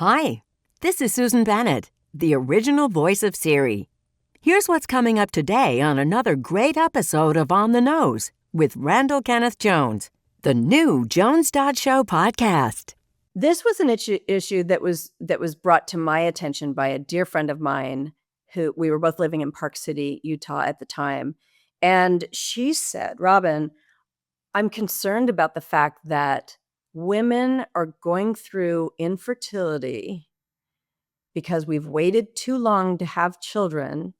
Hi, this is Susan Bennett, the original voice of Siri. Here's what's coming up today on another great episode of On the Nose with Randall Kenneth Jones, the new Jones Show podcast. This was an issue that was brought to my attention by a dear friend of mine who we were both living in Park City, Utah at the time. And she said, Robin, I'm concerned about the fact that women are going through infertility because we've waited too long to have children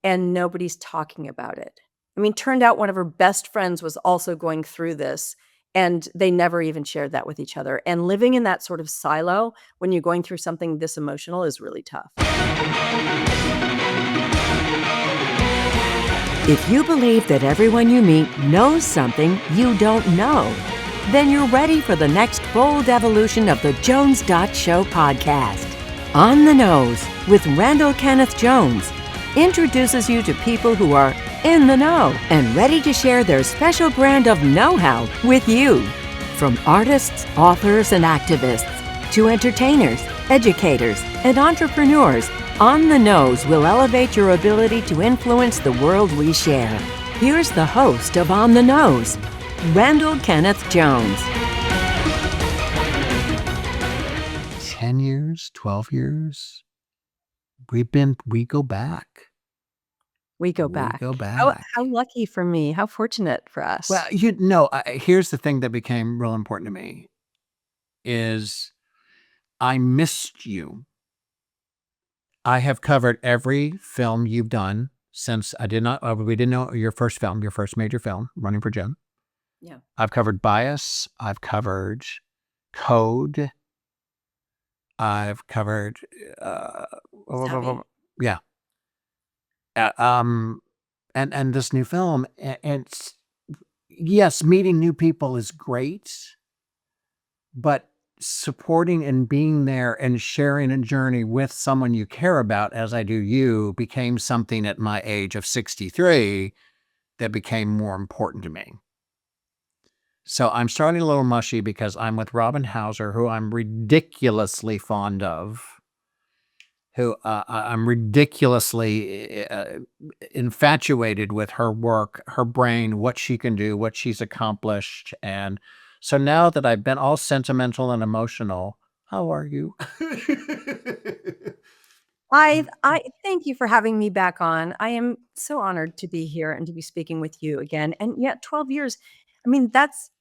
and nobody's talking about it. I mean, turned out one of her best friends was also going through this, and they never even shared that with each other. And living in that sort of silo when you're going through something this emotional is really tough. If you believe that everyone you meet knows something you don't know, then you're ready for the next bold evolution of the Jones Show podcast. On the Nose with Randall Kenneth Jones introduces you to people who are in the know and ready to share their special brand of know-how with you. From artists, authors, and activists to entertainers, educators, and entrepreneurs, On the Nose will elevate your ability to influence the world we share. Here's the host of On the Nose, Randall Kenneth Jones. 10 years, 12 years, we go back. We go back. How lucky for me. How fortunate for us. Well, here's the thing that became real important to me is I missed you. I have covered every film you've done since we didn't know your first major film, Running for Jim. Yeah. I've covered Bias. I've covered Code. I've covered, yeah. And this new film, and yes, meeting new people is great, but supporting and being there and sharing a journey with someone you care about, as I do you, became something at my age of 63 that became more important to me. So I'm starting a little mushy because I'm with Robin Hauser, who I'm ridiculously fond of, who I'm ridiculously infatuated with her work, her brain, what she can do, what she's accomplished. And so now that I've been all sentimental and emotional, how are you? I thank you for having me back on. I am so honored to be here and to be speaking with you again. And yet 12 years, I mean,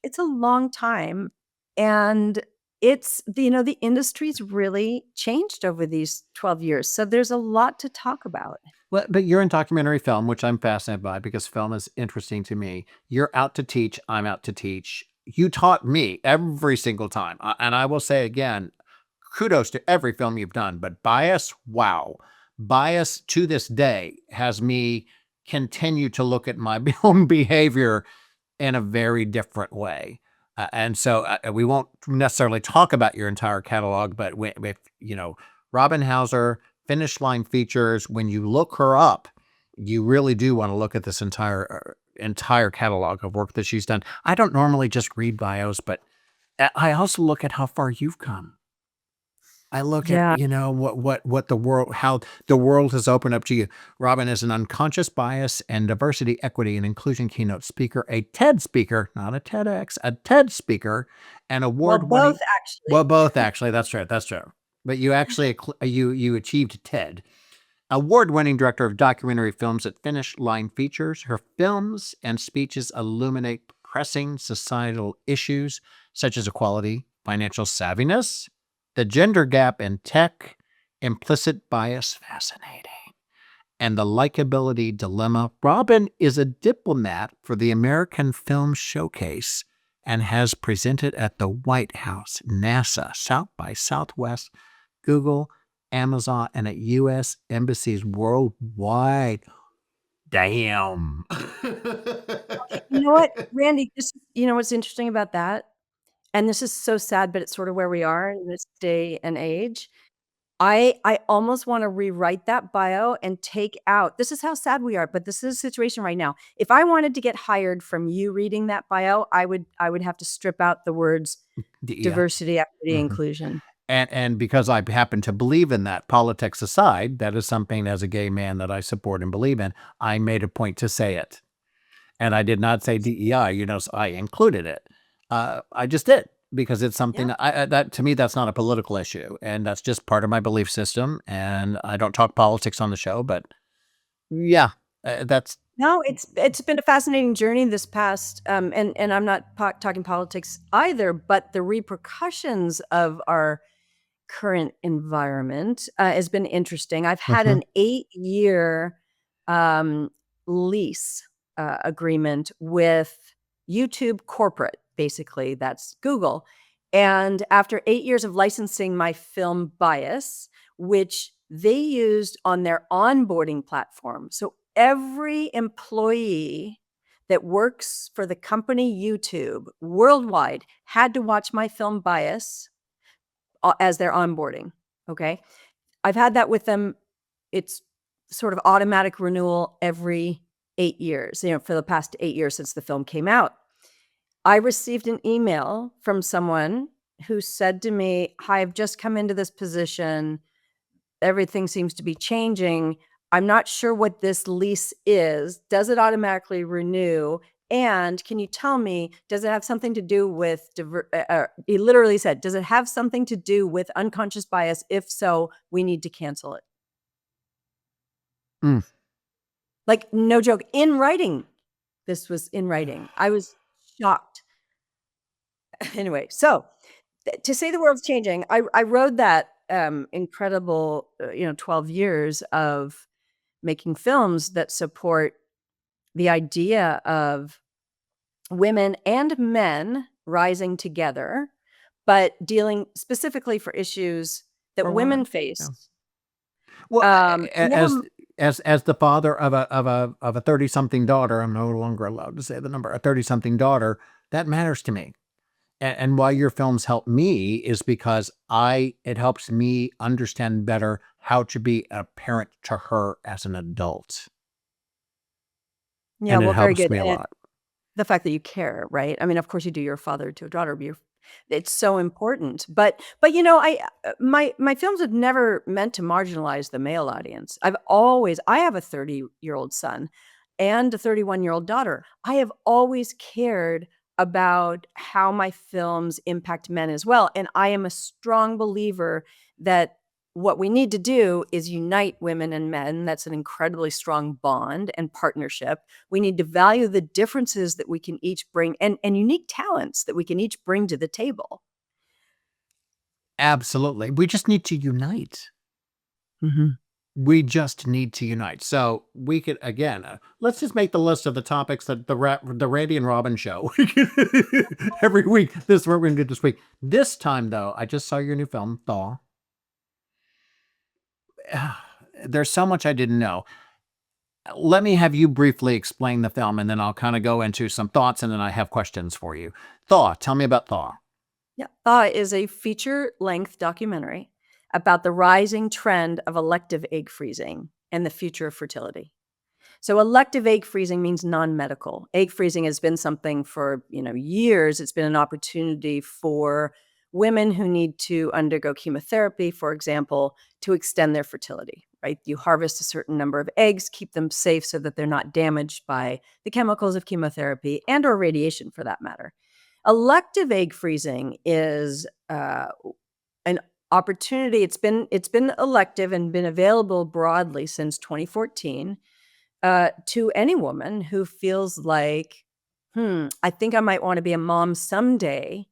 it's a long time. And it's, the industry's really changed over these 12 years. So there's a lot to talk about. Well, but you're in documentary film, which I'm fascinated by because film is interesting to me. You're out to teach. I'm out to teach. You taught me every single time. And I will say again, kudos to every film you've done, but Bias, wow. Bias to this day has me continue to look at my own behavior in a very different way. And so we won't necessarily talk about your entire catalog, but if Robin Hauser, Finish Line Features, when you look her up, you really do want to look at this entire catalog of work that she's done. I don't normally just read bios, but I also look at how far you've come. I look at, what the world, how the world has opened up to you. Robin is an unconscious bias and diversity, equity, and inclusion keynote speaker, a TED speaker, not a TEDx, a TED speaker, and award-winning. Both actually. That's right. But you actually, you achieved TED. Award-winning director of documentary films at Finish Line Features. Her films and speeches illuminate pressing societal issues such as equality, financial savviness, the gender gap in tech, implicit bias, fascinating, and the likability dilemma. Robin is a diplomat for the American Film Showcase and has presented at the White House, NASA, South by Southwest, Google, Amazon, and at U.S. embassies worldwide. Damn. Okay, you know what, Randy, what's interesting about that? And this is so sad, but it's sort of where we are in this day and age. I almost want to rewrite that bio and take out, this is how sad we are, but this is a situation right now. If I wanted to get hired from you reading that bio, I would have to strip out the words diversity, equity, inclusion. And because I happen to believe in that, politics aside, that is something as a gay man that I support and believe in. I made a point to say it, and I did not say DEI. So I included it. I just did because it's something Yeah. that to me that's not a political issue, and that's just part of my belief system. And I don't talk politics on the show, but yeah, that's No, it's been a fascinating journey this past, and I'm not talking politics either, but the repercussions of our current environment has been interesting. I've had Mhm. an 8-year um, lease agreement with YouTube corporate, basically, that's Google. And after 8 years of licensing my film Bias, which they used on their onboarding platform. So every employee that works for the company YouTube worldwide had to watch my film Bias as their onboarding. Okay. I've had that with them. It's sort of automatic renewal every 8 years, for the past 8 years since the film came out. I received an email from someone who said to me, "Hi, I've just come into this position. Everything seems to be changing. I'm not sure what this lease is. Does it automatically renew? And can you tell me, does it have something to do with he literally said, does it have something to do with unconscious bias? If so, we need to cancel it." Mm. Like, no joke, in writing. This was in writing. I was shocked. Anyway, so to say the world's changing, I rode that incredible, 12 years of making films that support the idea of women and men rising together, but dealing specifically for issues that For women women, yeah. face. Well, Never as the father of a 30-something daughter, I'm no longer allowed to say the number, a 30-something daughter, that matters to me. And why your films help me is because it helps me understand better how to be a parent to her as an adult, Yeah, and it well, very helps good, me a and lot. the fact that you care, right? I mean, of course you do your father to a daughter, but it's so important. But my films have never meant to marginalize the male audience. I have a 30-year-old son and a 31-year-old daughter. I have always cared about how my films impact men as well. And I am a strong believer that what we need to do is unite women and men. That's an incredibly strong bond and partnership. We need to value the differences that we can each bring and unique talents that we can each bring to the table. Absolutely. We just need to unite. Mhm. We just need to unite. So we could again, let's just make the list of the topics that the Randy and Robin show every week. This is what we're gonna do this week. This time, though, I just saw your new film, Thaw. There's so much I didn't know. Let me have you briefly explain the film, and then I'll kind of go into some thoughts, and then I have questions for you. Thaw. Tell me about Thaw. Yeah. Thaw is a feature-length documentary about the rising trend of elective egg freezing and the future of fertility. So elective egg freezing means non-medical. Egg freezing has been something for, years. It's been an opportunity for women who need to undergo chemotherapy, for example, to extend their fertility, right? You harvest a certain number of eggs, keep them safe so that they're not damaged by the chemicals of chemotherapy and or radiation for that matter. Elective egg freezing is an opportunity. It's been elective and been available broadly since 2014 to any woman who feels like, I think I might want to be a mom someday.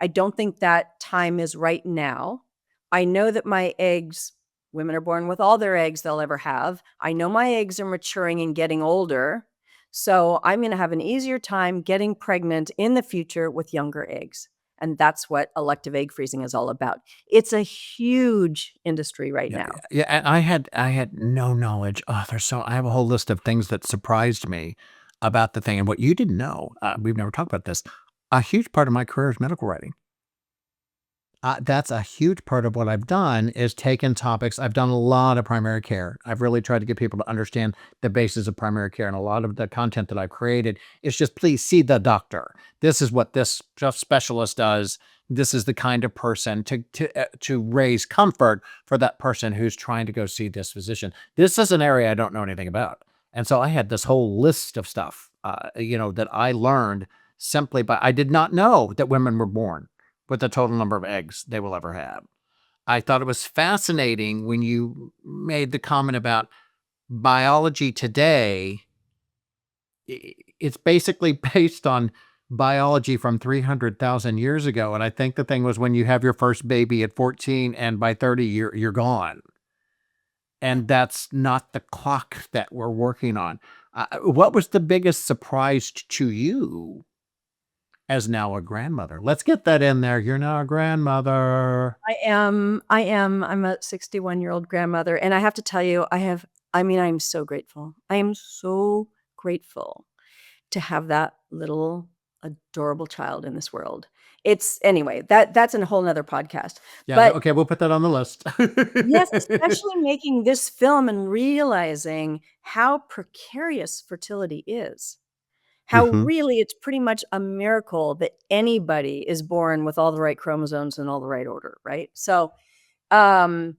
I don't think that time is right now. I know that my eggs, women are born with all their eggs they'll ever have. I know my eggs are maturing and getting older. So I'm going to have an easier time getting pregnant in the future with younger eggs. And that's what elective egg freezing is all about. It's a huge industry right Yeah, now. yeah. And I had no knowledge. Oh, I have a whole list of things that surprised me about the thing, and what you didn't know. We've never talked about this. A huge part of my career is medical writing. That's a huge part of what I've done is taken topics. I've done a lot of primary care. I've really tried to get people to understand the basis of primary care, and a lot of the content that I've created is just please see the doctor. This is what this specialist does. this is the kind of person to raise comfort for that person who's trying to go see this physician. This is an area I don't know anything about. And so I had this whole list of stuff, that I learned simply by, I did not know that women were born with the total number of eggs they will ever have. I thought it was fascinating when you made the comment about biology today. It's basically based on biology from 300,000 years ago. And I think the thing was when you have your first baby at 14 and by 30, you're gone. And that's not the clock that we're working on. What was the biggest surprise to you as now a grandmother? Let's get that in there. You're now a grandmother. I'm a 61-year-old grandmother, and I have to tell you, I'm so grateful. I am so grateful to have that little adorable child in this world. Anyway, that's a whole nother podcast. Yeah. But Okay. We'll put that on the list. yes, especially making this film and realizing how precarious fertility is. How Mhm. really it's pretty much a miracle that anybody is born with all the right chromosomes in all the right order, right? So, um,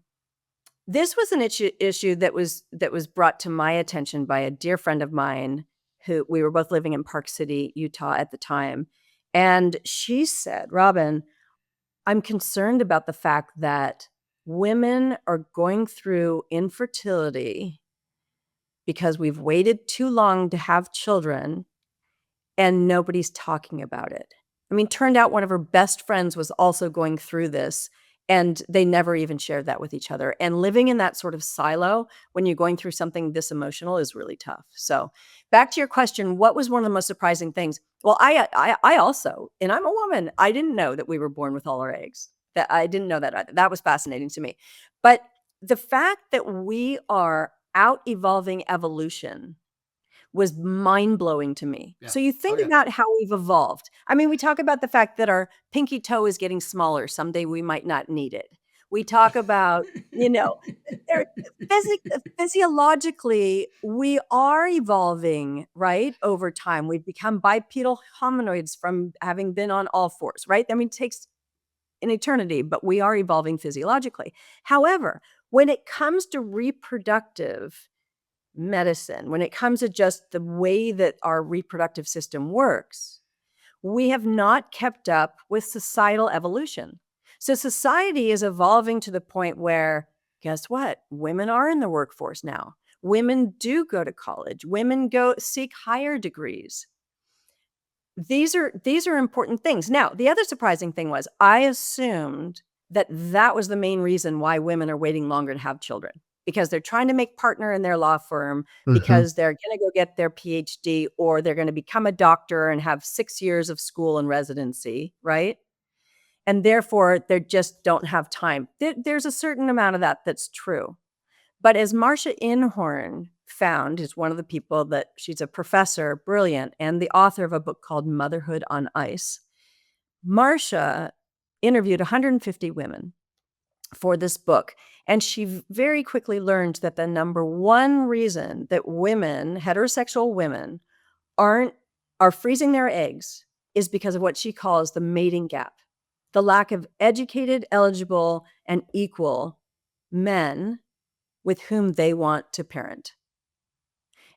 this was an issue that was brought to my attention by a dear friend of mine who we were both living in Park City, Utah at the time. And she said, "Robin, I'm concerned about the fact that women are going through infertility because we've waited too long to have children and nobody's talking about it." I mean, turned out one of her best friends was also going through this, and they never even shared that with each other. And living in that sort of silo when you're going through something this emotional is really tough. So, back to your question, what was one of the most surprising things? Well, I also, and I'm a woman, I didn't know that we were born with all our eggs. That I didn't know that either. That was fascinating to me. But the fact that we are out evolving evolution was mind-blowing to me. Yeah. So you Oh, think yeah. about how we've evolved. I mean, we talk about the fact that our pinky toe is getting smaller. Someday we might not need it. We talk about, there physiologically, we are evolving, right, over time. We've become bipedal hominoids from having been on all fours, right? I mean, it takes an eternity, but we are evolving physiologically. However, when it comes to reproductive medicine, when it comes to just the way that our reproductive system works, we have not kept up with societal evolution. So society is evolving to the point where, guess what? Women are in the workforce now. Women do go to college. Women go seek higher degrees. These are important things. Now, the other surprising thing was I assumed that was the main reason why women are waiting longer to have children, because they're trying to make partner in their law firm, Mhm. because they're gonna go get their PhD, or they're gonna become a doctor and have 6 years of school and residency, right? And therefore, they just don't have time. There's a certain amount of that that's true. But as Marcia Inhorn found, is one of the people that she's a professor, brilliant, and the author of a book called Motherhood on Ice. Marcia interviewed 150 women for this book, and she very quickly learned that the number one reason that women, heterosexual women, are freezing their eggs is because of what she calls the mating gap, the lack of educated, eligible, and equal men with whom they want to parent.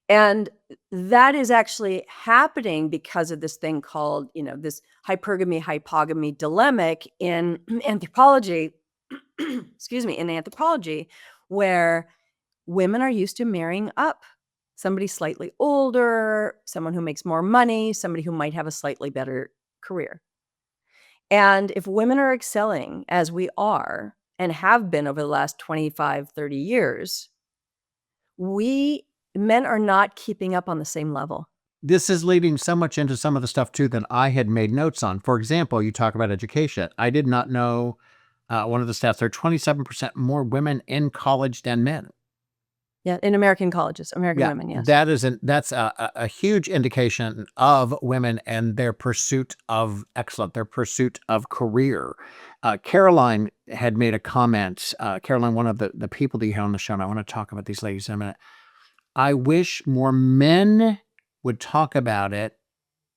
And that is actually happening because of this thing called, this hypergamy dilemmic in anthropology, excuse me, in anthropology, where women are used to marrying up somebody slightly older, someone who makes more money, somebody who might have a slightly better career. And if women are excelling as we are and have been over the last 25, 30 years, men are not keeping up on the same level. This is leading so much into some of the stuff too that I had made notes on. For example, you talk about education. I did not know one of the stats. There are 27% more women in college than men. Yeah, in American colleges, American Yeah, women, yes. that's a huge indication of women and their pursuit of excellence, their pursuit of career. Caroline had made a comment. Caroline, one of the people that you had on the show, and I want to talk about these ladies in a minute. I wish more men would talk about it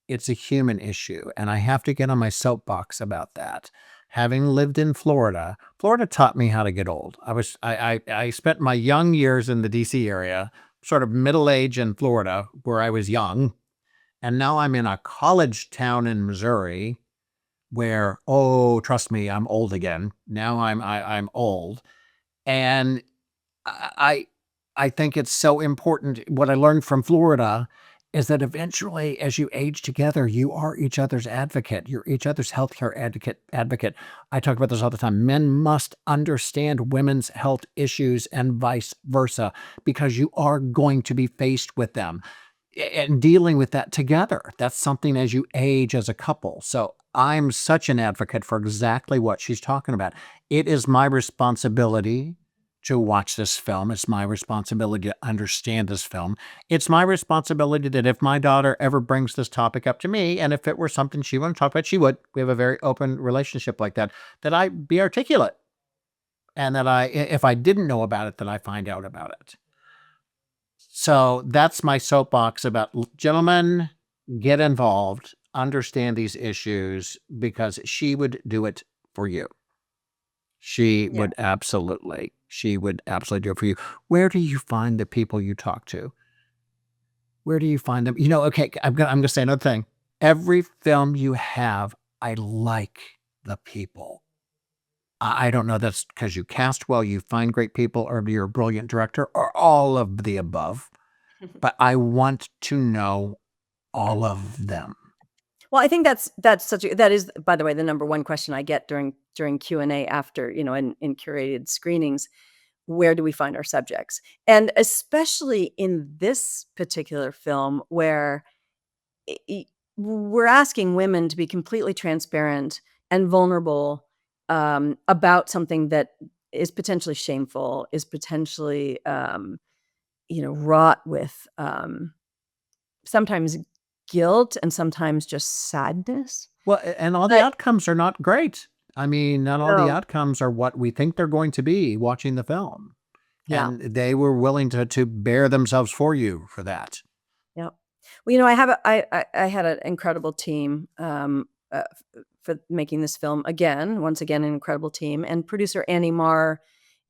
it's a human issue, and I have to get on my soapbox about that. Having lived in Florida, Florida taught me how to get old. I spent my young years in the DC area, sort of middle age in Florida, where I was young, and now I'm in a college town in Missouri where, oh, trust me, I'm old again. Now I'm old. And I I think it's so important. What I learned from Florida is that eventually, as you age together, you are each other's advocate. You're each other's healthcare advocate. I talk about this all the time. Men must understand women's health issues and vice versa, because you are going to be faced with them and dealing with that together. That's something as you age as a couple. So I'm such an advocate for exactly what she's talking about. It is my responsibility to watch this film. It's my responsibility to understand this film. It's my responsibility that if my daughter ever brings this topic up to me, and if it were something she wanted to talk about, she would. We have a very open relationship like that I be articulate. And that if I didn't know about it, that I find out about it. So that's my soapbox about, gentlemen, get involved, understand these issues, because she would do it for you. She Yeah. would absolutely do it for you. Where do you find the people you talk to? Where do you find them? Okay, I'm gonna say another thing. Every film you have, I like the people. I don't know that's because you cast well, you find great people, or you're a brilliant director, or all of the above. But I want to know all of them. Well, I think that is, by the way, the number one question I get during Q&A after, in curated screenings. Where do we find our subjects? And especially in this particular film, where we're asking women to be completely transparent and vulnerable about something that is potentially shameful, is potentially wrought with sometimes guilt and sometimes just sadness. Well, and all the But outcomes are not great. I mean, not all the no, outcomes are what we think they're going to be watching the film. yeah. And they were willing to bare themselves for you for that. Yeah. Well, I have I had an incredible team for making this film. Once again, an incredible team, and producer Annie Marr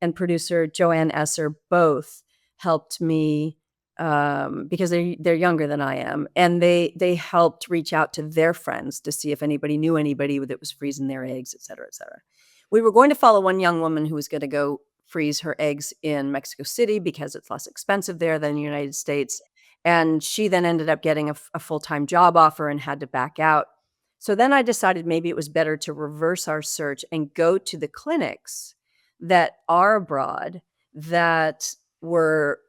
and producer Joanne Esser both helped me because they're younger than I am, and they helped reach out to their friends to see if anybody knew anybody that was freezing their eggs, et cetera, et cetera. We were going to follow one young woman who was going to go freeze her eggs in Mexico City because it's less expensive there than the United States. And she then ended up getting a full-time job offer and had to back out. So then I decided maybe it was better to reverse our search and go to the clinics that are abroad that were,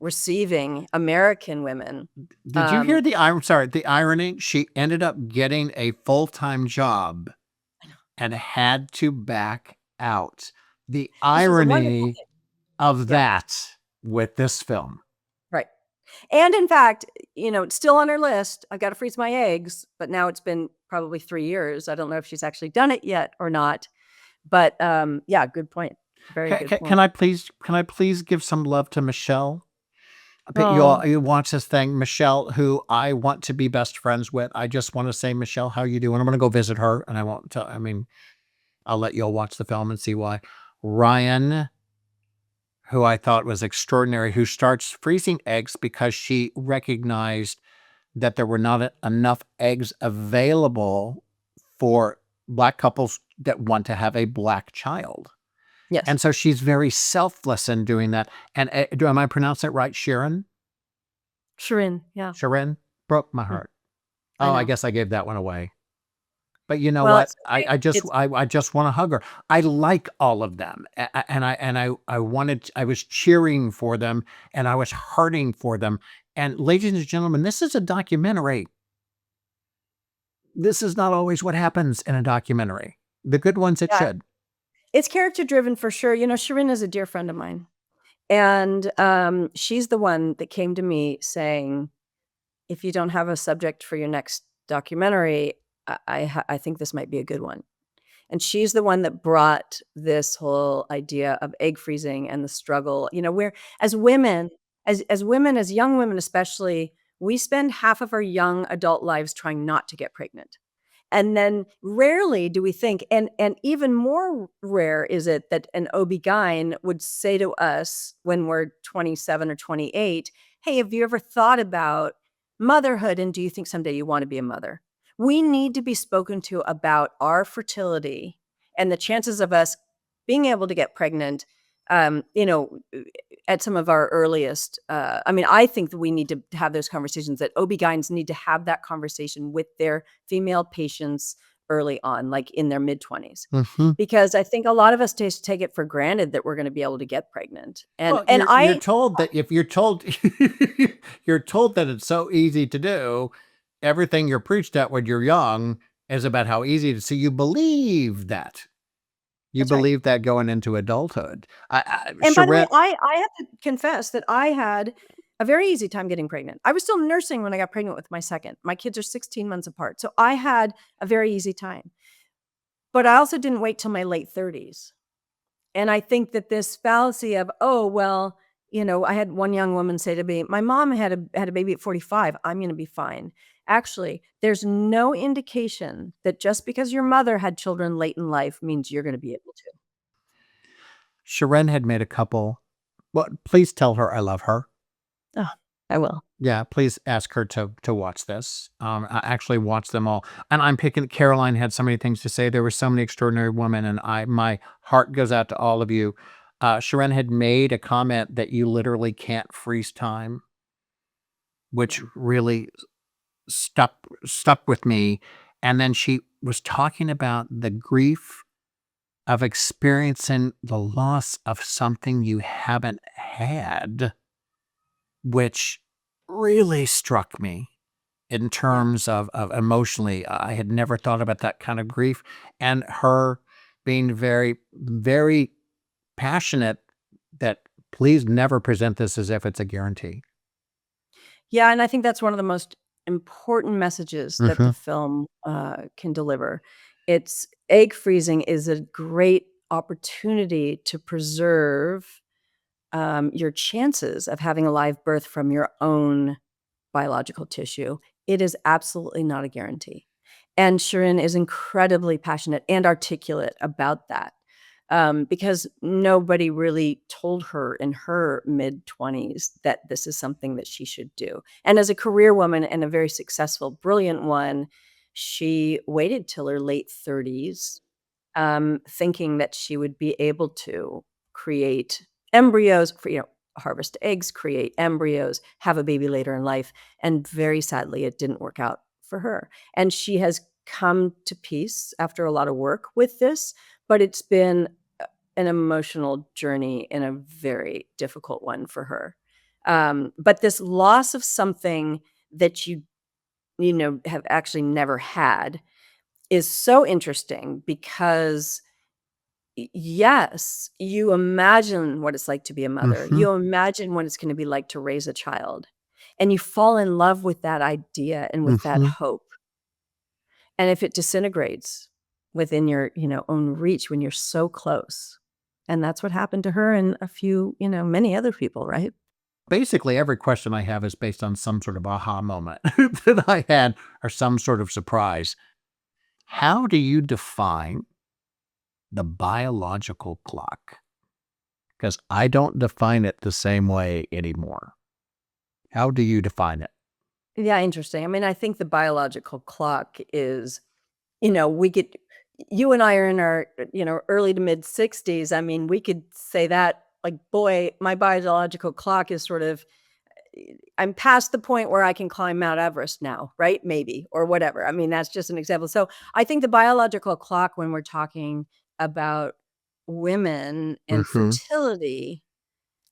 receiving American women. Did you hear I'm sorry, the irony? She ended up getting a full-time job and had to back out. The Which is a wonderful irony thing. of Yeah, that with this film. right. And in fact, it's still on her list. I've got to freeze my eggs, but now it's been probably 3 years. I don't know if she's actually done it yet or not. But yeah, good point. Very good Can point. I please give some love to Michelle? But Oh, you watch this thing, Michelle, who I want to be best friends with. I just want to say, Michelle, how you doing? I'm going to go visit her, and I won't tell. I mean, I'll let you all watch the film and see why. Ryan, who I thought was extraordinary, who starts freezing eggs because she recognized that there were not enough eggs available for Black couples that want to have a Black child. yes. And so she's very selfless in doing that. And am I pronouncing it right? Sharon? Shirin, yeah. Sharon broke my Mm, heart. I Oh, I know. guess I gave that one away. But you know Well, what? it's okay. It's I just want to hug her. I like all of them, I was cheering for them, and I was hearting for them. And ladies and gentlemen, this is a documentary. This is not always what happens in a documentary. The good ones, it yeah, should. it's character driven for sure. Shirin is a dear friend of mine. And she's the one that came to me saying, if you don't have a subject for your next documentary, I think this might be a good one. And she's the one that brought this whole idea of egg freezing and the struggle, where as women, as young women especially, we spend half of our young adult lives trying not to get pregnant. And then rarely do we think, and even more rare is it that an OB-GYN would say to us when we're 27 or 28, hey, have you ever thought about motherhood, and do you think someday you want to be a mother? We need to be spoken to about our fertility and the chances of us being able to get pregnant, you know, at some of our earliest. I mean, I think that we need to have those conversations, that OB-GYNs need to have that conversation with their female patients early on, like in their mid-20s. Mhm. Because I think a lot of us just take it for granted that we're going to be able to get pregnant. And Well, and you're I told that if you're told you're told that it's so easy to do, everything you're preached at when you're young is about how easy it is. So you believe that. You That's right. believe that going into adulthood. And by the way, Charette, I have to confess that I had a very easy time getting pregnant. I was still nursing when I got pregnant with my second. My kids are 16 months apart. So I had a very easy time. But I also didn't wait till my late 30s. And I think that this fallacy of, oh, well, you know, I had one young woman say to me, my mom had a baby at 45. I'm going to be fine. Actually, there's no indication that just because your mother had children late in life means you're going to be able to. Sharon had made a couple. Well, please tell her I love her. Oh, I will. Yeah, please ask her to watch this. I actually watched them all, and I'm picking. Caroline had so many things to say. There were so many extraordinary women, and my heart goes out to all of you. Sharon had made a comment that you literally can't freeze time, which really stuck with me. And then she was talking about the grief of experiencing the loss of something you haven't had, which really struck me in Yeah. terms of emotionally. I had never thought about that kind of grief, and her being very, very passionate that please never present this as if it's a guarantee. Yeah, and I think that's one of the most important messages that the Mhm. film, can deliver. It's egg freezing is a great opportunity to preserve, your chances of having a live birth from your own biological tissue. It is absolutely not a guarantee. And Shirin is incredibly passionate and articulate about that, because nobody really told her in her mid-20s that this is something that she should do. And as a career woman and a very successful, brilliant one, she waited till her late 30s, thinking that she would be able to create embryos, harvest eggs, create embryos, have a baby later in life. And very sadly, it didn't work out for her. And she has come to peace after a lot of work with this, but it's been an emotional journey and a very difficult one for her. But this loss of something that you have actually never had is so interesting because yes, you imagine what it's like to be a mother. Mhm. You imagine what it's gonna be like to raise a child, and you fall in love with that idea and with that Mhm. hope. And if it disintegrates within your own reach when you're so close, and that's what happened to her and a few many other people, right? Basically, every question I have is based on some sort of aha moment that I had or some sort of surprise. How do you define the biological clock? Because I don't define it the same way anymore. How do you define it? Yeah, interesting. I mean, I think the biological clock is we could you and I are in our early to mid 60s. I mean, we could say that like, boy, my biological clock is sort of I'm past the point where I can climb Mount Everest now, right? Maybe, or whatever. I mean, that's just an example. So I think the biological clock, when we're talking about women and Mhm. fertility,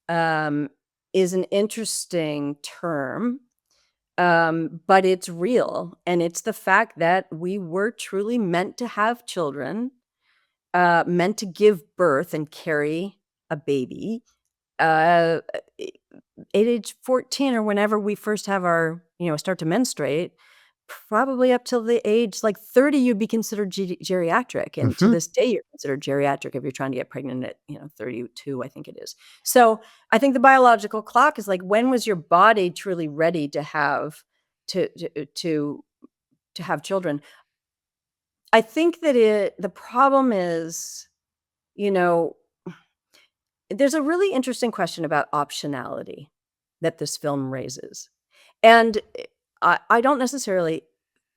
um, is an interesting term, but it's real. And it's the fact that we were truly meant to have children, meant to give birth and carry a baby. Uh, at age 14 or whenever we first have our start to menstruate, probably up till the age like 30, you'd be considered geriatric. And to Mhm. this day, you're considered geriatric if you're trying to get pregnant at, 32, I think it is. So I think the biological clock is like, when was your body truly ready to have to have children? I think that the problem is, you know, there's a really interesting question about optionality that this film raises. And I don't necessarily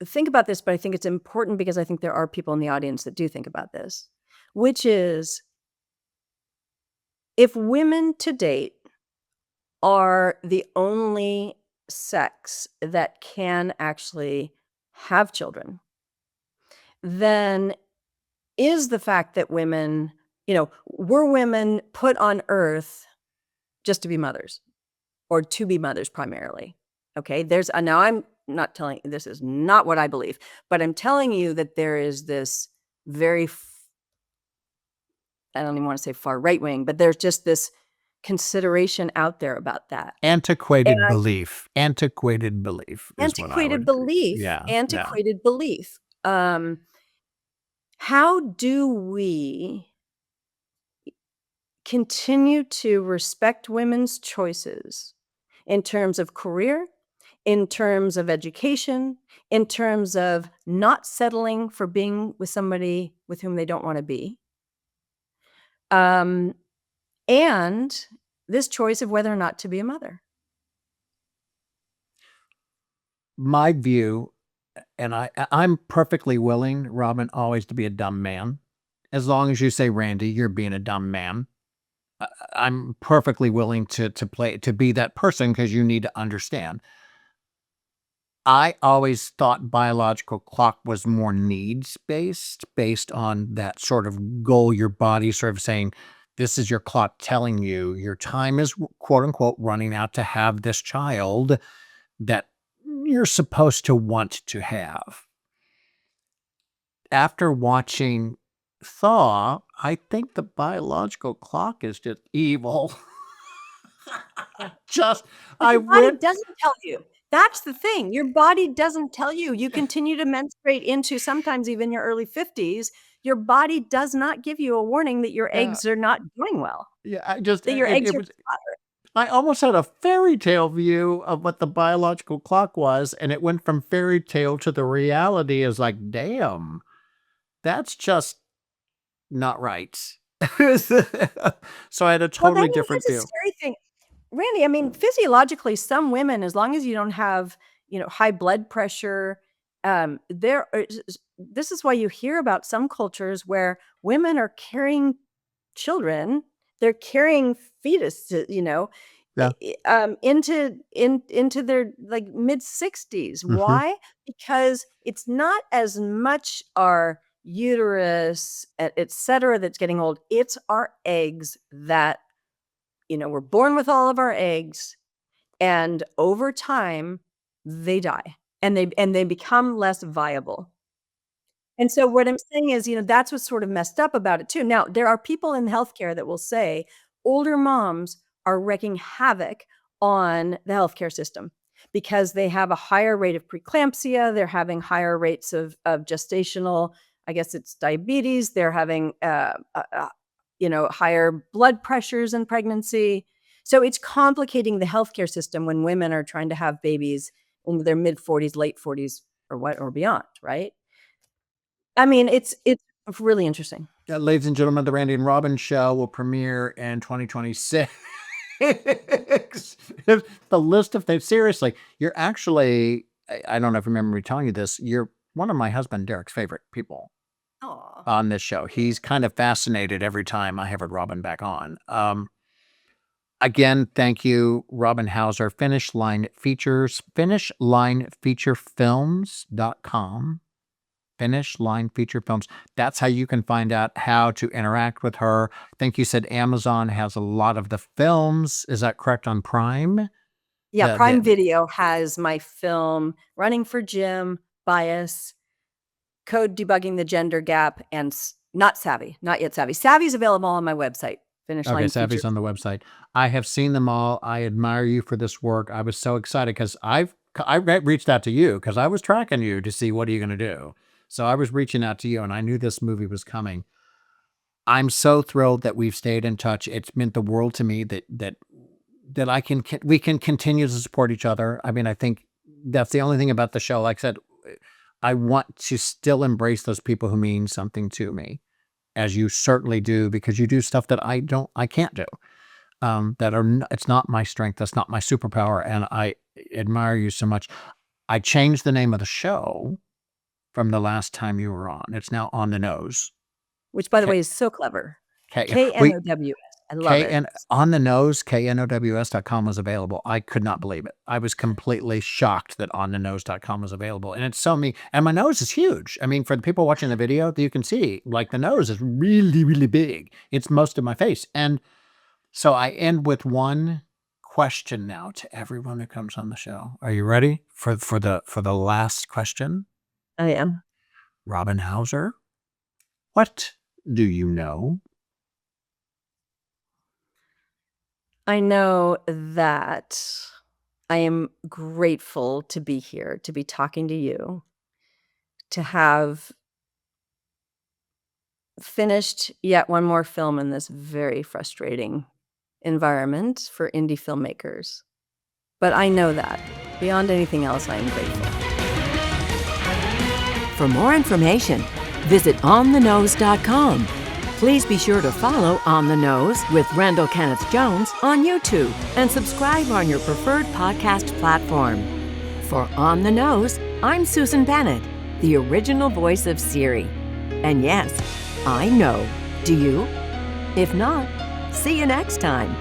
think about this, but I think it's important because I think there are people in the audience that do think about this, which is, if women to date are the only sex that can actually have children, then is the fact that women, were women put on earth just to be mothers or to be mothers primarily? Okay. Now I'm not telling, this is not what I believe, but I'm telling you that there is this very, I don't even want to say far right wing, but there's just this consideration out there about that. Antiquated And belief. Antiquated belief is what I would agree. Yeah, yeah. antiquated belief. How do we continue to respect women's choices in terms of career, in terms of education, in terms of not settling for being with somebody with whom they don't want to be? Um, and this choice of whether or not to be a mother. My view, and I'm perfectly willing, Robin, always to be a dumb man. As long as you say, Randy, you're being a dumb man. I'm perfectly willing to be that person because you need to understand. I always thought biological clock was more needs based on that sort of goal, your body sort of saying, this is your clock telling you your time is quote unquote running out to have this child that you're supposed to want to have. After watching Thaw, I think the biological clock is just evil. Yeah. Just, But I your body went, doesn't tell you. That's the thing. Your body doesn't tell you. You continue to menstruate into sometimes even your early 50s. Your body does not give you a warning that your yeah, eggs are not doing well, yeah, I just, that your eggs it are was, fluttering. I almost had a fairy tale view of what the biological clock was, and it went from fairy tale to the reality is like, damn, that's just not right. So I had a Well, totally different that's a view. scary thing. Randy, I mean, physiologically, some women, as long as you don't have, high blood pressure, there this is why you hear about some cultures where women are carrying children, they're carrying fetus, Yeah. into their like mid 60s. Hmm. Why? Because it's not as much our uterus, et cetera, that's getting old. It's our eggs that, we're born with all of our eggs, and over time they die and they become less viable. And so what I'm saying is, that's what's sort of messed up about it too. Now, there are people in healthcare that will say older moms are wreaking havoc on the healthcare system because they have a higher rate of preeclampsia, they're having higher rates of gestational, I guess it's diabetes, they're having higher blood pressures in pregnancy. So it's complicating the healthcare system when women are trying to have babies in their mid 40s, late 40s, or beyond, right? I mean, it's really interesting. Ladies and gentlemen, the Randy and Robin show will premiere in 2026. The list of things, seriously, you're actually, I don't know if you remember me telling you this, you're one of my husband Derek's favorite people Aw. on this show. He's kind of fascinated every time I have Robin back on. Again, thank you, Robin Hauser. Finish Line Features, finishlinefeaturefilms.com. Finish Line Feature Films. That's how you can find out how to interact with her. I think you said Amazon has a lot of the films. Is that correct on Prime? Yeah, Prime Video has my film Running for Jim, Bias, Code Debugging the Gender Gap, and Not Savvy, not yet Savvy. Savvy's available on my website, Finish Okay, Line Savvy's on the website. I have seen them all. I admire you for this work. I was so excited because I've reached out to you because I was tracking you to see what are you going to do. So I was reaching out to you, and I knew this movie was coming. I'm so thrilled that we've stayed in touch. It's meant the world to me that we can continue to support each other. I mean, I think that's the only thing about the show. Like I said, I want to still embrace those people who mean something to me, as you certainly do, because you do stuff that I can't do. It's not my strength. That's not my superpower. And I admire you so much. I changed the name of the show from the last time you were on. It's now On the Nose. Which, by the way, is so clever. K- KNOWS. I love it. And On the Nose, knows.com was available. I could not believe it. I was completely shocked that onthenose.com was available. And it's so me. And my nose is huge. I mean, for the people watching the video, you can see, like, the nose is really, really big. It's most of my face. And so I end with one question now to everyone who comes on the show. Are you ready for the last question? I am. Robin Hauser, what do you know? I know that I am grateful to be here, to be talking to you, to have finished yet one more film in this very frustrating environment for indie filmmakers. But I know that. Beyond anything else, I am grateful. For more information, visit onthenose.com. Please be sure to follow On the Nose with Randall Kenneth Jones on YouTube and subscribe on your preferred podcast platform. For On the Nose, I'm Susan Bennett, the original voice of Siri. And yes, I know. Do you? If not, see you next time.